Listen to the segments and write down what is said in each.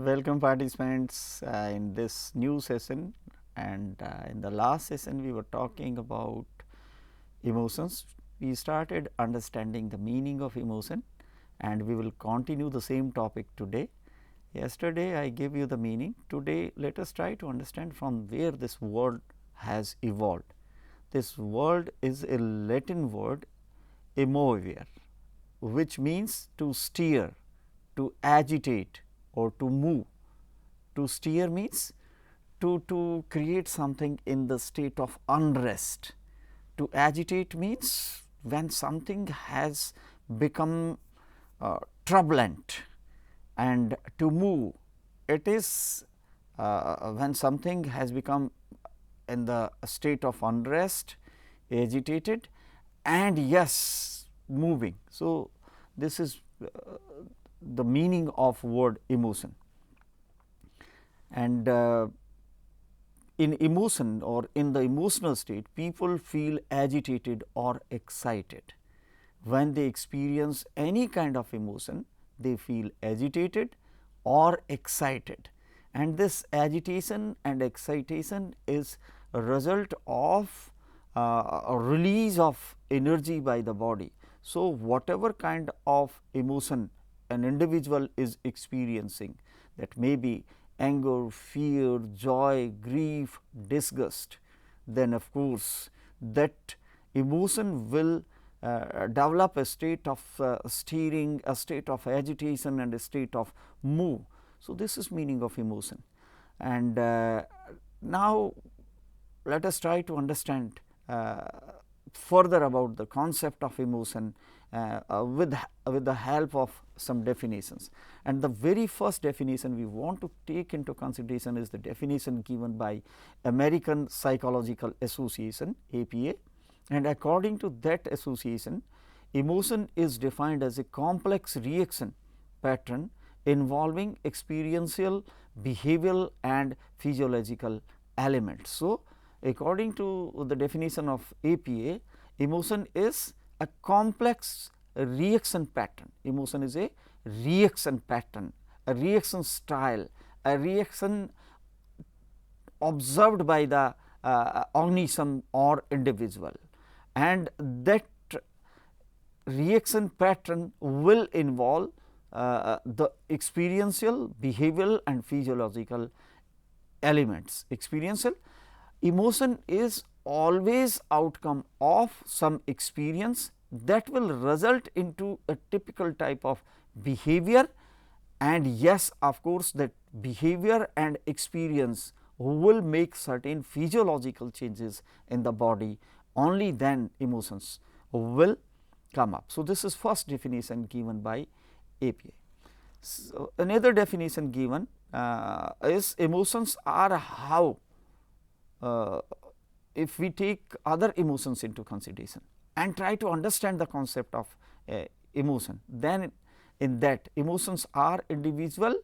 Welcome participants in this new session, and in the last session we were talking about emotions. We started understanding the meaning of emotion, and we will continue the same topic today. Yesterday I gave you the meaning. Today let us try to understand from where this word has evolved. This word is a Latin word emovere, which means to steer, to agitate or to move. To steer means to create something in the state of unrest. To agitate means when something has become turbulent, and to move, it is when something has become in the state of unrest, agitated, and yes, moving. So, this is the meaning of word emotion. And in emotion or in the emotional state, people feel agitated or excited. When they experience any kind of emotion, they feel agitated or excited, and this agitation and excitation is a result of a release of energy by the body. So, whatever kind of emotion an individual is experiencing, that may be anger, fear, joy, grief, disgust, then of course, that emotion will develop a state of steering, a state of agitation and a state of move. So, this is meaning of emotion. And now, let us try to understand further about the concept of emotion with the help of some definitions. And the very first definition we want to take into consideration is the definition given by American Psychological Association (APA). And according to that association, emotion is defined as a complex reaction pattern involving experiential, behavioral and physiological elements. So, according to the definition of APA, emotion is a complex reaction pattern. Emotion is a reaction pattern, a reaction style, a reaction observed by the organism or individual, and that reaction pattern will involve the experiential, behavioral and physiological elements. Experiential emotion is always outcome of some experience that will result into a typical type of behavior, and yes, of course, that behavior and experience will make certain physiological changes in the body, only then emotions will come up. So, this is first definition given by APA. So, another definition given is emotions are how, if we take other emotions into consideration and try to understand the concept of emotion, then in that emotions are individual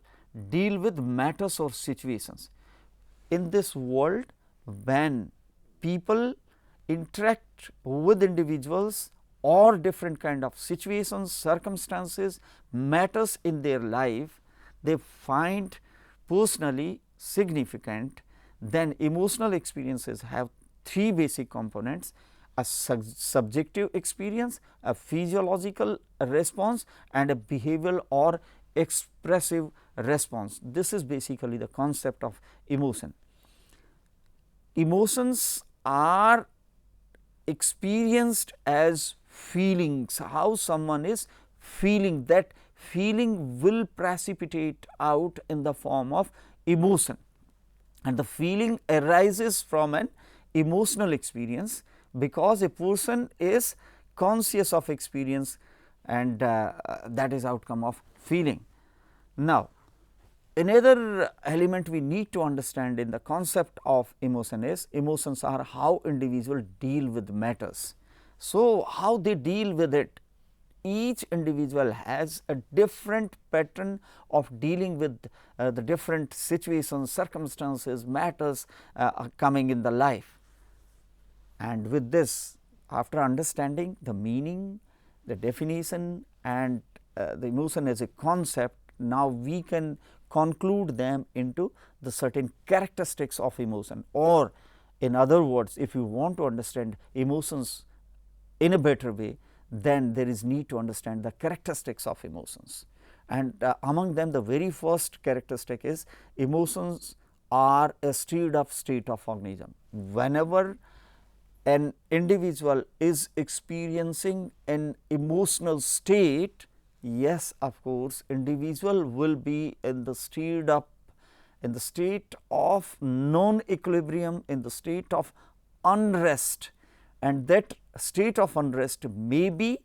deal with matters or situations. In this world, when people interact with individuals or different kind of situations, circumstances, matters in their life, they find personally significant, then emotional experiences have three basic components: a subjective experience, a physiological response and a behavioral or expressive response. This is basically the concept of emotion. Emotions are experienced as feelings. How someone is feeling, that feeling will precipitate out in the form of emotion, and the feeling arises from an emotional experience, because a person is conscious of experience, and that is outcome of feeling. Now, another element we need to understand in the concept of emotion is emotions are how individuals deal with matters. So, how they deal with it, each individual has a different pattern of dealing with the different situations, circumstances, matters coming in the life. And with this, after understanding the meaning, the definition and the emotion as a concept, now we can conclude them into the certain characteristics of emotion, or in other words, if you want to understand emotions in a better way, then there is need to understand the characteristics of emotions. And among them, the very first characteristic is emotions are a stirred up state of organism. Whenever an individual is experiencing an emotional state, yes, of course, individual will be in the stirred up, in the state of non-equilibrium, in the state of unrest, and that state of unrest may be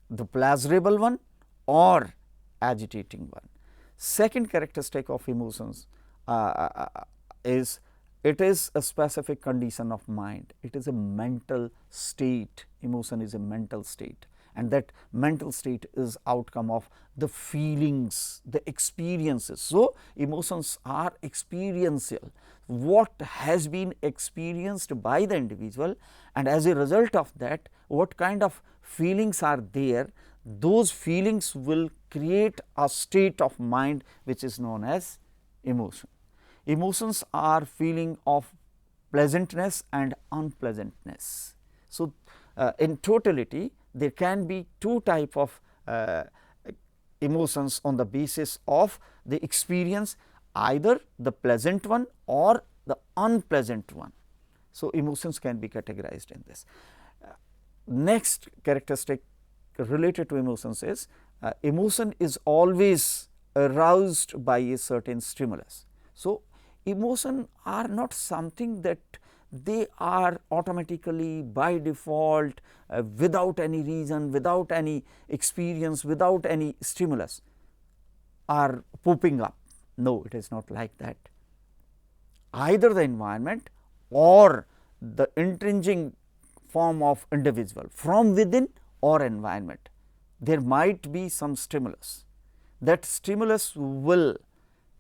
the pleasurable one or agitating one. Second characteristic of emotions is it is a specific condition of mind. It is a mental state. Emotion is a mental state, and that mental state is outcome of the feelings, the experiences. So, emotions are experiential, what has been experienced by the individual, and as a result of that, what kind of feelings are there, those feelings will create a state of mind which is known as emotion. Emotions are feeling of pleasantness and unpleasantness. So, in totality, there can be two type of emotions on the basis of the experience, either the pleasant one or the unpleasant one. So, emotions can be categorized in this. Next characteristic related to emotions is emotion is always aroused by a certain stimulus. So, emotion are not something that they are automatically by default without any reason, without any experience, without any stimulus are popping up. No, it is not like that. Either the environment or the intrinsic form of individual from within or environment, there might be some stimulus. That stimulus will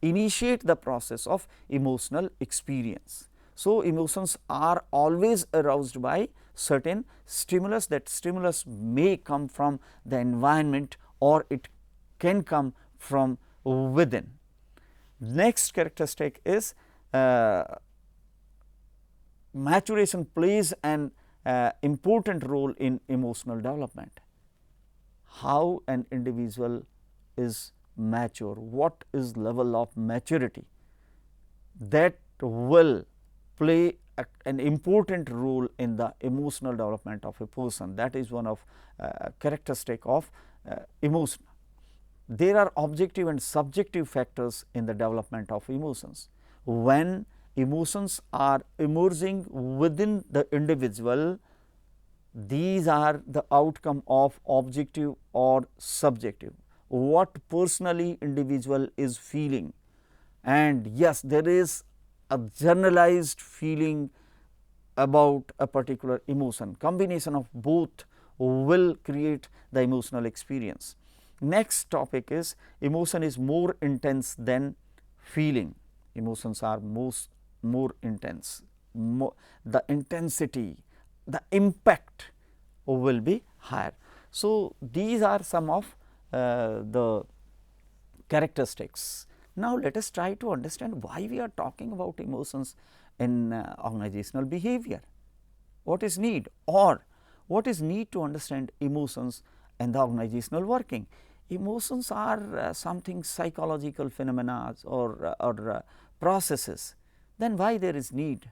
initiate the process of emotional experience. So, emotions are always aroused by certain stimulus. That stimulus may come from the environment or it can come from within. Next characteristic is maturation plays an important role in emotional development. How an individual is mature, what is level of maturity, that will play an important role in the emotional development of a person. That is one of characteristic of emotion. There are objective and subjective factors in the development of emotions. When emotions are emerging within the individual, these are the outcome of objective or subjective, what personally individual is feeling. And yes, there is a generalized feeling about a particular emotion. Combination of both will create the emotional experience. Next topic is emotion is more intense than feeling. Emotions are more intense. The intensity, the impact will be higher. So, these are some of the characteristics. Now, let us try to understand why we are talking about emotions in organizational behavior. What is need, or what is need to understand emotions in the organizational working? Emotions are something psychological phenomena or processes. Then why there is need?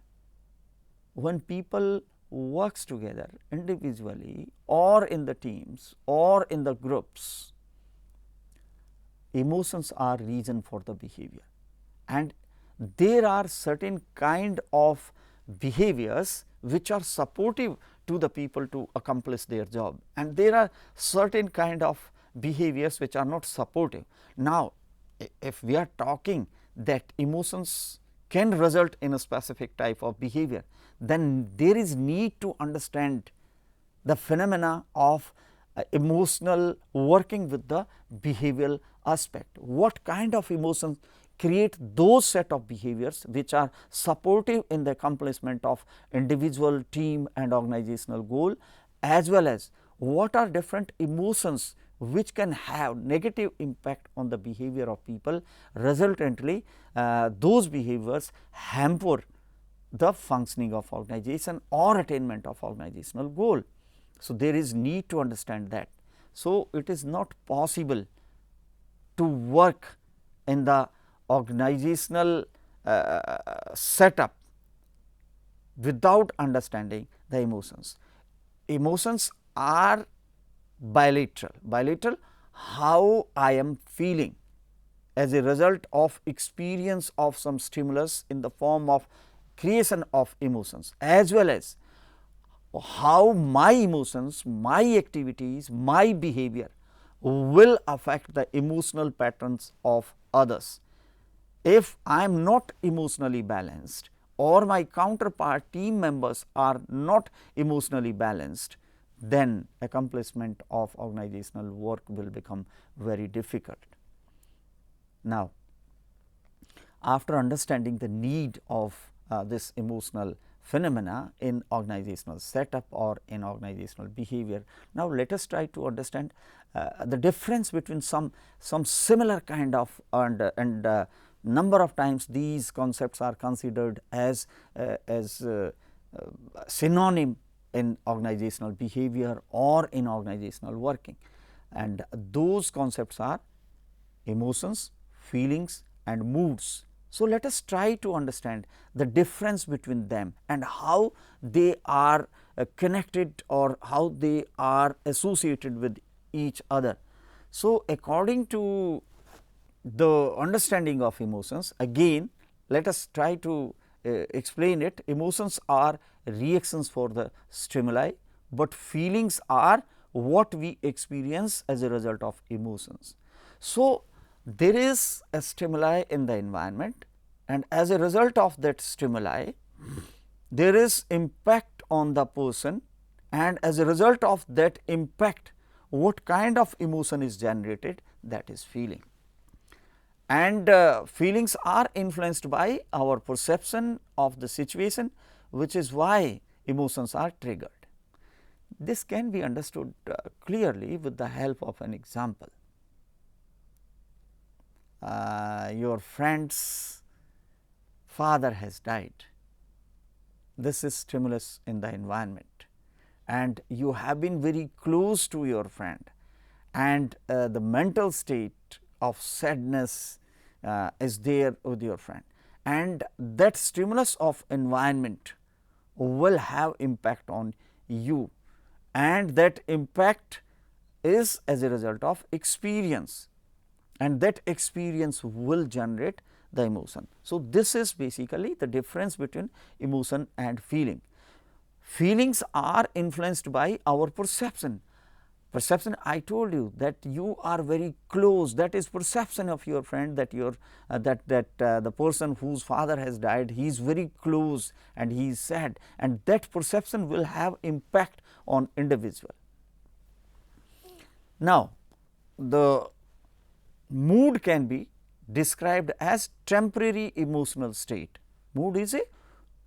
When people works together individually or in the teams or in the groups, emotions are reason for the behavior, and there are certain kind of behaviors which are supportive to the people to accomplish their job, and there are certain kind of behaviors which are not supportive. Now, if we are talking that emotions can result in a specific type of behavior, then there is need to understand the phenomena of emotional working with the behavioral aspect. What kind of emotions create those set of behaviors which are supportive in the accomplishment of individual, team and organizational goal, as well as what are different emotions which can have negative impact on the behavior of people. Resultantly, those behaviors hamper the functioning of organization or attainment of organizational goal. So, there is need to understand that. So, it is not possible to work in the organizational setup without understanding the emotions. Emotions are bilateral, how I am feeling as a result of experience of some stimulus in the form of creation of emotions, as well as how my emotions, my activities, my behavior will affect the emotional patterns of others. If I am not emotionally balanced or my counterpart team members are not emotionally balanced, then accomplishment of organizational work will become very difficult. Now, after understanding the need of this emotional phenomena in organizational setup or in organizational behavior, now let us try to understand the difference between some similar kind of and number of times these concepts are considered as synonym in organizational behavior or in organizational working, and those concepts are emotions, feelings and moods. So, let us try to understand the difference between them and how they are connected or how they are associated with each other. So, according to the understanding of emotions, again let us try to explain it. Emotions are reactions for the stimuli, but feelings are what we experience as a result of emotions. So, there is a stimuli in the environment, and as a result of that stimuli there is impact on the person, and as a result of that impact what kind of emotion is generated, that is feeling. And feelings are influenced by our perception of the situation, which is why emotions are triggered. This can be understood clearly with the help of an example. Your friend's father has died. This is stimulus in the environment, and you have been very close to your friend, and the mental state of sadness is there with your friend, and that stimulus of environment will have impact on you, and that impact is as a result of experience, and that experience will generate the emotion. So, this is basically the difference between emotion and feeling. Feelings are influenced by our perception. Perception, I told you that you are very close, that is perception of your friend, that your the person whose father has died, he is very close and he is sad, and that perception will have impact on individual. Now, the mood can be described as temporary emotional state. Mood is a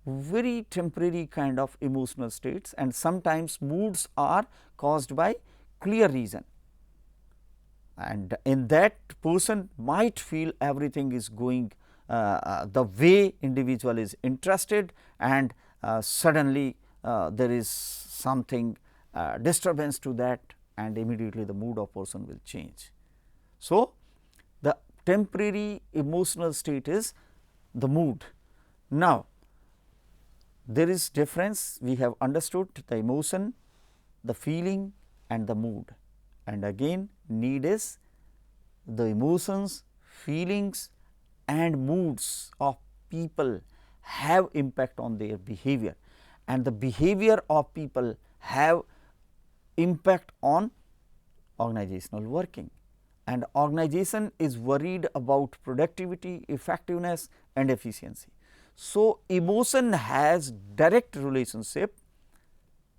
very temporary kind of emotional states, and sometimes moods are caused by clear reason, and in that person might feel everything is going the way individual is interested, and suddenly there is something disturbance to that, and immediately the mood of person will change. So, the temporary emotional state is the mood. Now, there is difference, we have understood the emotion, the feeling and the mood, and again need is the emotions, feelings and moods of people have impact on their behavior, and the behavior of people have impact on organizational working, and organization is worried about productivity, effectiveness and efficiency. So, emotion has direct relationship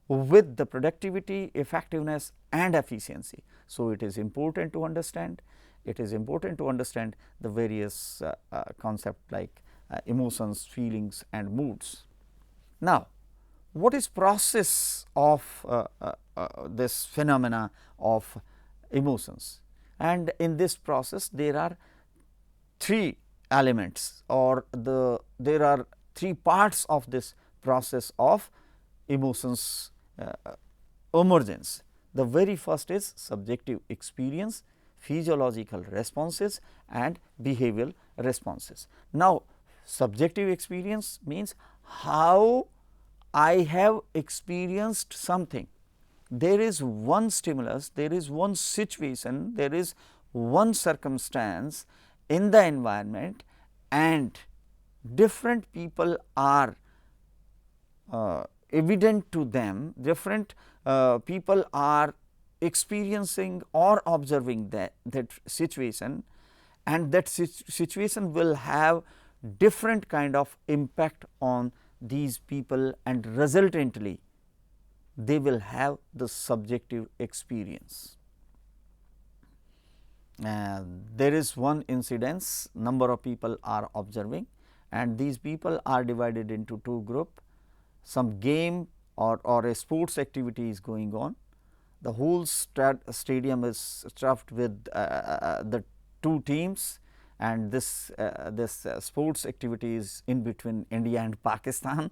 with the productivity, effectiveness and efficiency. So, it is important to understand, the various concept like emotions, feelings and moods. Now, what is process of this phenomena of emotions. And in this process there are three elements, or there are three parts of this process of emotions emergence. The very first is subjective experience, physiological responses and behavioral responses. Now, subjective experience means how I have experienced something. There is one stimulus, there is one situation, there is one circumstance in the environment, and different people are evident to them, different people are experiencing or observing that situation, and that situation will have different kind of impact on these people, and resultantly they will have the subjective experience. There is one incidence, number of people are observing, and these people are divided into two group. Some game or a sports activity is going on. The whole stadium is stuffed with the two teams, and this sports activity is in between India and Pakistan,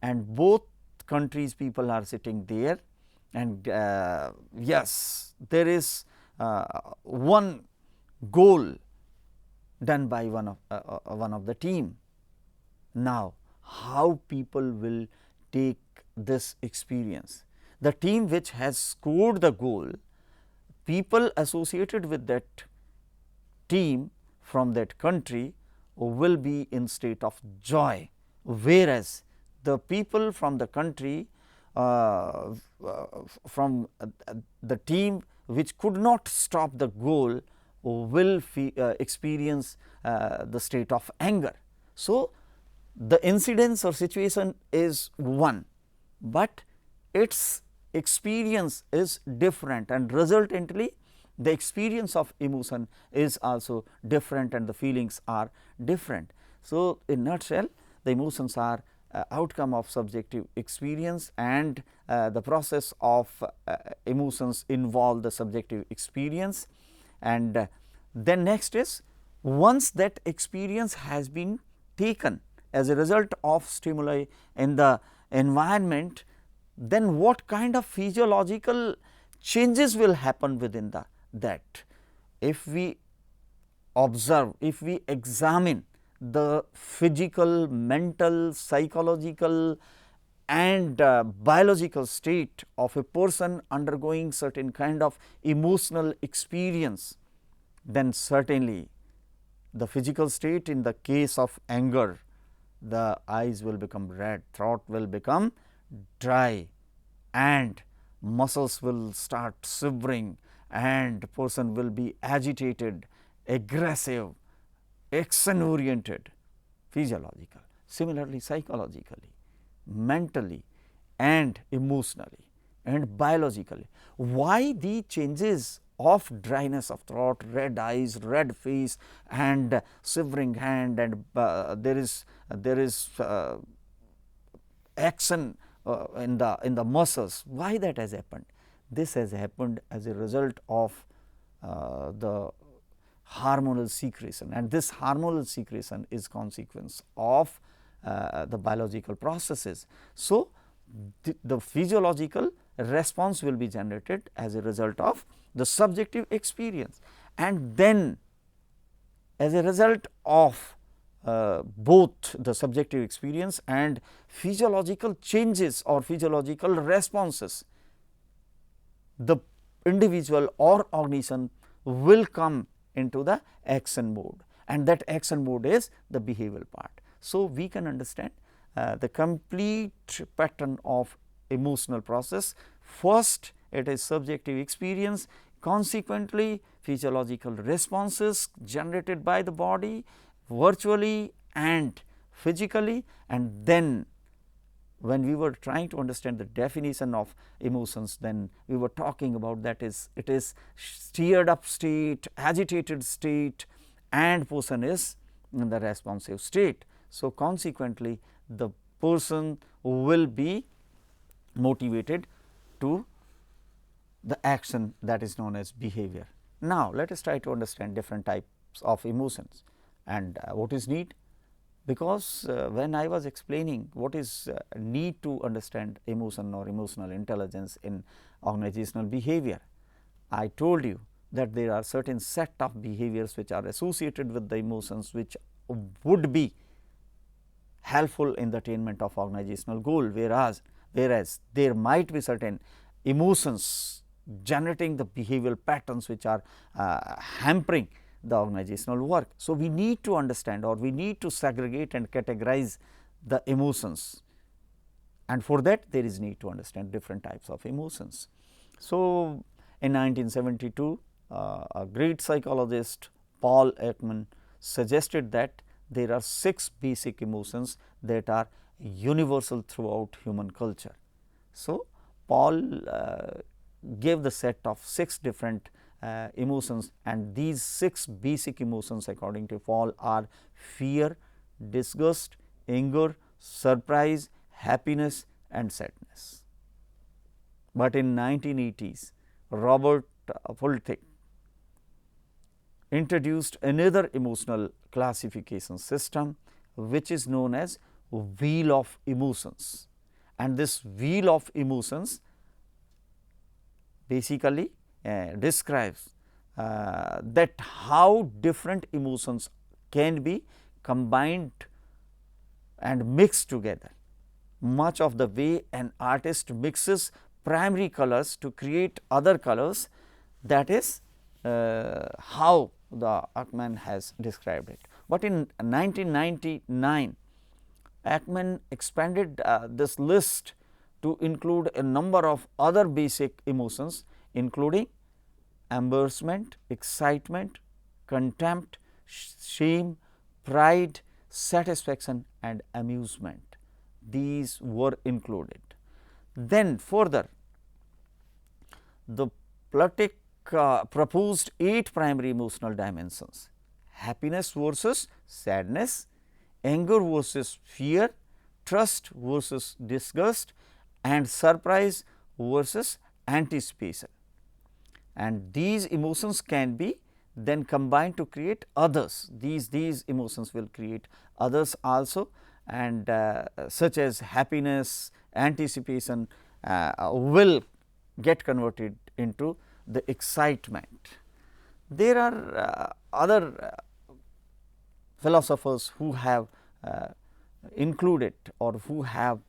and both countries people are sitting there, and yes, there is one goal done by one of the team. Now, how people will take this experience? The team which has scored the goal, people associated with that team from that country will be in state of joy, whereas the people from the country from the team which could not stop the goal will experience the state of anger. So, the incidence or situation is one, but its experience is different, and resultantly the experience of emotion is also different and the feelings are different. So, in nutshell, the emotions are outcome of subjective experience, and the process of emotions involve the subjective experience. And then next is, once that experience has been taken as a result of stimuli in the environment, then what kind of physiological changes will happen within that. If we observe, if we examine the physical, mental, psychological and biological state of a person undergoing certain kind of emotional experience, then certainly the physical state, in the case of anger, the eyes will become red, throat will become dry, and muscles will start shivering, and person will be agitated, aggressive, action oriented, physiological. Similarly, psychologically, mentally and emotionally and biologically. Why the changes of dryness of throat, red eyes, red face and shivering hand, and there is action in the muscles? Why that has happened? This has happened as a result of the hormonal secretion, and this hormonal secretion is consequence of the biological processes. So, the physiological response will be generated as a result of the subjective experience, and then as a result of both the subjective experience and physiological changes or physiological responses, the individual or organization will come into the action mode, and that action mode is the behavioral part. So, we can understand the complete pattern of emotional process. First, it is subjective experience, consequently physiological responses generated by the body virtually and physically, and then when we were trying to understand the definition of emotions, then we were talking about that it is stirred up state, agitated state, and person is in the responsive state. So, consequently the person will be motivated to the action that is known as behavior. Now, let us try to understand different types of emotions and what is need, because when I was explaining what is need to understand emotion or emotional intelligence in organizational behavior, I told you that there are certain set of behaviors which are associated with the emotions which would be helpful in the attainment of organizational goal, whereas there might be certain emotions generating the behavioral patterns which are hampering the organizational work. So, we need to understand, or we need to segregate and categorize the emotions, and for that there is need to understand different types of emotions. So, in 1972, a great psychologist Paul Ekman suggested that there are 6 basic emotions that are universal throughout human culture. So, Paul gave the set of 6 different emotions, and these 6 basic emotions according to Paul are fear, disgust, anger, surprise, happiness and sadness. But in 1980s, Robert Fulton introduced another emotional classification system which is known as wheel of emotions, and this wheel of emotions basically describes that how different emotions can be combined and mixed together. Much of the way an artist mixes primary colors to create other colors, that is how the Ekman has described it. But in 1999, Ekman expanded this list to include a number of other basic emotions, including embarrassment, excitement, contempt, shame, pride, satisfaction and amusement. These were included. Then further, the Plutek proposed 8 primary emotional dimensions: happiness versus sadness, anger versus fear, trust versus disgust and surprise versus anticipation. And these emotions can be then combined to create others. These emotions will create others also, and such as happiness, anticipation will get converted into the excitement. There are other philosophers who have included or who have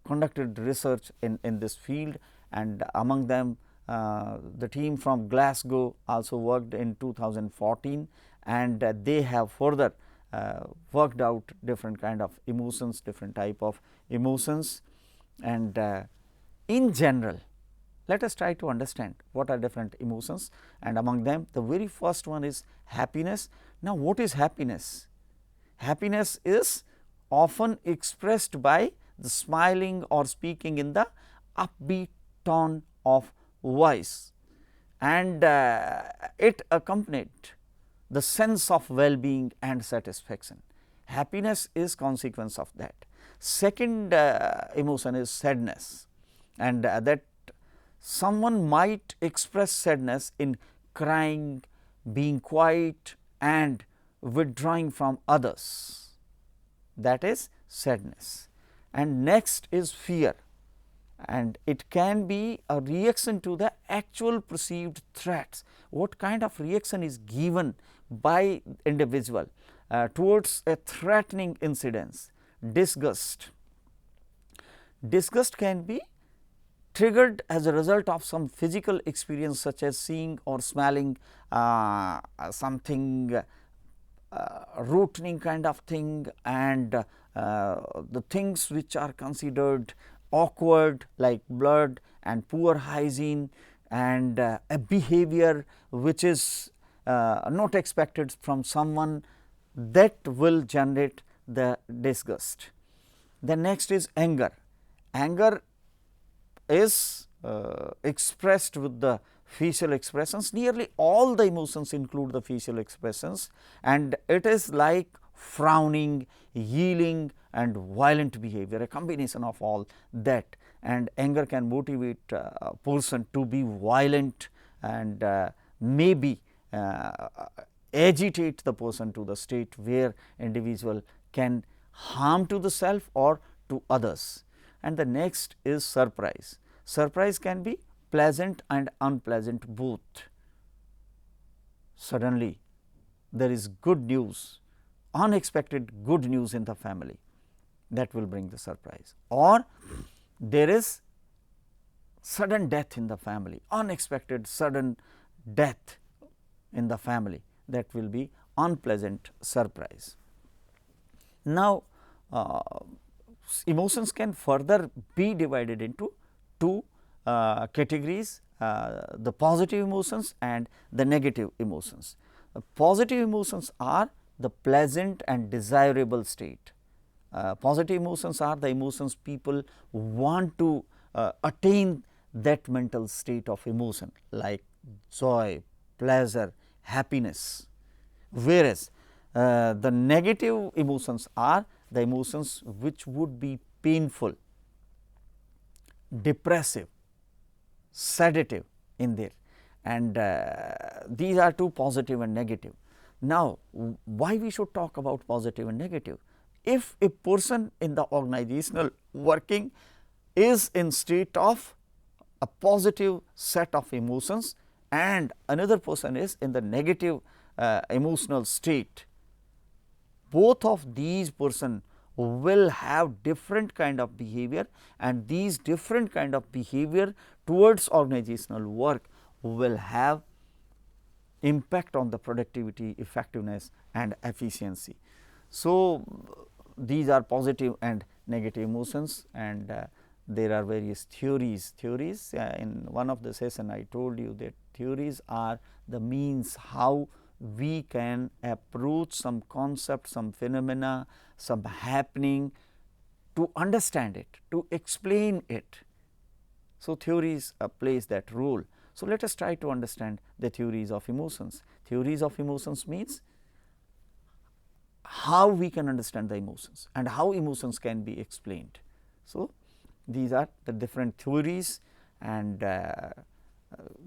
conducted research in this field, and among them the team from Glasgow also worked in 2014, and they have further worked out different kind of emotions, different type of emotions. And in general, let us try to understand what are different emotions, and among them the very first one is happiness. Now, what is happiness? Happiness is often expressed by the smiling or speaking in the upbeat tone of voice, and it accompanied the sense of well-being and satisfaction. Happiness is consequence of that. Second emotion is sadness, and that someone might express sadness in crying, being quiet and withdrawing from others, that is sadness. And next is fear, and it can be a reaction to the actual perceived threats. What kind of reaction is given by individual towards a threatening incidents? Disgust. Disgust can be triggered as a result of some physical experience, such as seeing or smelling something routine kind of thing, and the things which are considered awkward like blood and poor hygiene, and a behavior which is not expected from someone, that will generate the disgust. The next is anger. Anger is expressed with the facial expressions. Nearly all the emotions include the facial expressions, and it is like frowning, yelling and violent behavior, a combination of all that. and anger can motivate a person to be violent and maybe agitate the person to the state where individual can harm to the self or to others. And the next is surprise. Surprise can be pleasant and unpleasant both. Suddenly there is good news, unexpected good news in the family, that will bring the surprise, or there is sudden death in the family, unexpected sudden death in the family, that will be unpleasant surprise. Now, emotions can further be divided into two categories, the positive emotions and the negative emotions. Positive emotions are the pleasant and desirable state. Positive emotions are the emotions people want to attain that mental state of emotion, like joy, pleasure, happiness. Whereas, the negative emotions are the emotions which would be painful, depressive, sedative in there, and these are two, positive and negative. Now, why we should talk about positive and negative? If a person in the organizational working is in state of a positive set of emotions and another person is in the negative emotional state, both of these person will have different kind of behavior, and these different kind of behavior towards organizational work will have impact on the productivity, effectiveness and efficiency. So, these are positive and negative emotions, and there are various theories. In one of the session I told you that theories are the means how we can approach some concept, some phenomena, some happening to understand it, to explain it. So, theories plays that role. So, let us try to understand the theories of emotions. Theories of emotions means how we can understand the emotions and how emotions can be explained. So, these are the different theories, and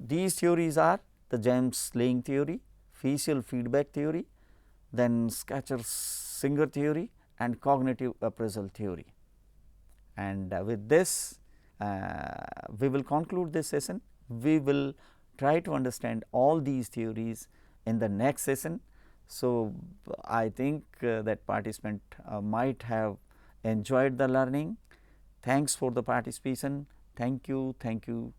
these theories are the James Lange theory, facial feedback theory, then Schacher-Singer theory and cognitive appraisal theory. And with this we will conclude this session. We will try to understand all these theories in the next session. So, I think that participant might have enjoyed the learning. Thanks for the participation. Thank you. Thank you.